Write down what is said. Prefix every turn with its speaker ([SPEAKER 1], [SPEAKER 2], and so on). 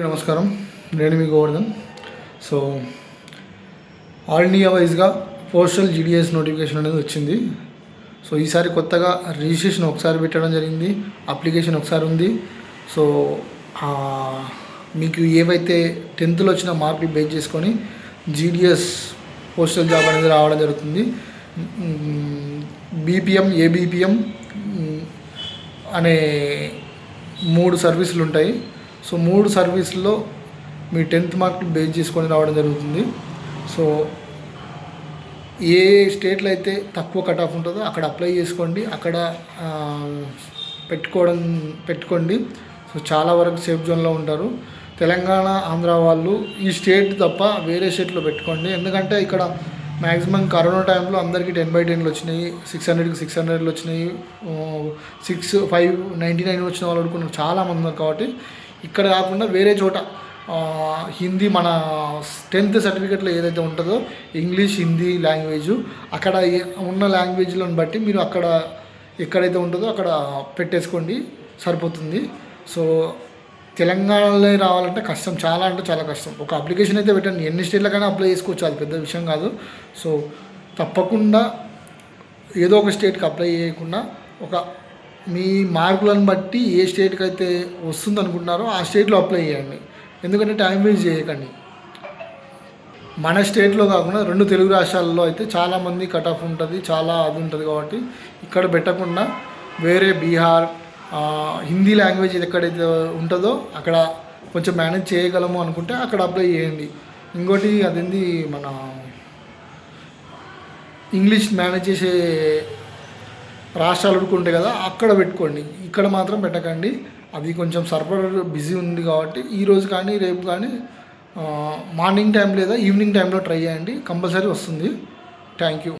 [SPEAKER 1] నమస్కారం, నేను మీ Govardhan. So all India వైజ్గా పోస్టల్ జీడిఎస్ నోటిఫికేషన్ అనేది వచ్చింది. సో ఈసారి కొత్తగా రిజిస్ట్రేషన్ ఒకసారి పెట్టడం జరిగింది, అప్లికేషన్ ఒకసారి ఉంది. సో మీకు ఏవైతే 10th వచ్చిన మార్కులు బేస్ చేసుకొని జీడిఎస్ పోస్టల్ జాబ్ అనేది రావడం జరుగుతుంది. బీపీఎం, ఏబీపీఎం అనే 3 సర్వీసులు ఉంటాయి. సో 3 సర్వీసుల్లో మీ 10th మార్కులు బేస్ చేసుకొని రావడం జరుగుతుంది. సో ఏ స్టేట్లో అయితే తక్కువ కట్ ఆఫ్ ఉంటుందో అక్కడ అప్లై చేసుకోండి, అక్కడ పెట్టుకోండి. సో చాలా వరకు సేఫ్ జోన్లో ఉంటారు. తెలంగాణ, ఆంధ్ర వాళ్ళు ఈ స్టేట్ తప్ప వేరే స్టేట్లో పెట్టుకోండి. ఎందుకంటే ఇక్కడ మ్యాక్సిమం కరోనా టైంలో అందరికీ 10/10 వచ్చినాయి, 600కి 600 వచ్చినాయి, 599 వచ్చిన వాళ్ళు అనుకున్నారు చాలామంది ఉన్నారు. కాబట్టి ఇక్కడ కాకుండా వేరే చోట హిందీ, మన 10th సర్టిఫికేట్లో ఏదైతే ఉంటుందో ఇంగ్లీష్, హిందీ లాంగ్వేజ్, అక్కడ ఉన్న లాంగ్వేజ్లను బట్టి మీరు అక్కడ ఎక్కడైతే ఉంటుందో అక్కడ పెట్టేసుకోండి, సరిపోతుంది. సో తెలంగాణలో రావాలంటే కష్టం, చాలా అంటే చాలా కష్టం. ఒక అప్లికేషన్ అయితే పెట్టండి, ఎన్ని స్టేట్లకైనా అప్లై చేసుకోవచ్చు, అది పెద్ద విషయం కాదు. సో తప్పకుండా ఏదో ఒక స్టేట్కి అప్లై చేయకుండా మీ మార్కులను బట్టి ఏ స్టేట్కి అయితే వస్తుంది అనుకుంటున్నారో ఆ స్టేట్లో అప్లై చేయండి. ఎందుకంటే టైం వేస్ట్ చేయకండి. మన స్టేట్లో కాకుండా 2 తెలుగు రాష్ట్రాల్లో అయితే చాలామంది కట్ ఆఫ్ ఉంటుంది, చాలా అది ఉంటుంది. కాబట్టి ఇక్కడ పెట్టకుండా వేరే బీహార్, హిందీ లాంగ్వేజ్ ఎక్కడైతే ఉంటుందో అక్కడ కొంచెం మేనేజ్ చేయగలము అనుకుంటే అక్కడ అప్లై చేయండి. ఇంకోటి అదేంది, మన ఇంగ్లీష్ మేనేజ్ చేసే రాష్ట్రాలు ఉంటాయి కదా, అక్కడ పెట్టుకోండి. ఇక్కడ మాత్రం పెట్టకండి. అది కొంచెం సర్వర్ బిజీ ఉంది కాబట్టి ఈరోజు కానీ రేపు కానీ మార్నింగ్ టైం లేదా ఈవినింగ్ టైంలో ట్రై చేయండి, కంపల్సరీ వస్తుంది. Thank you.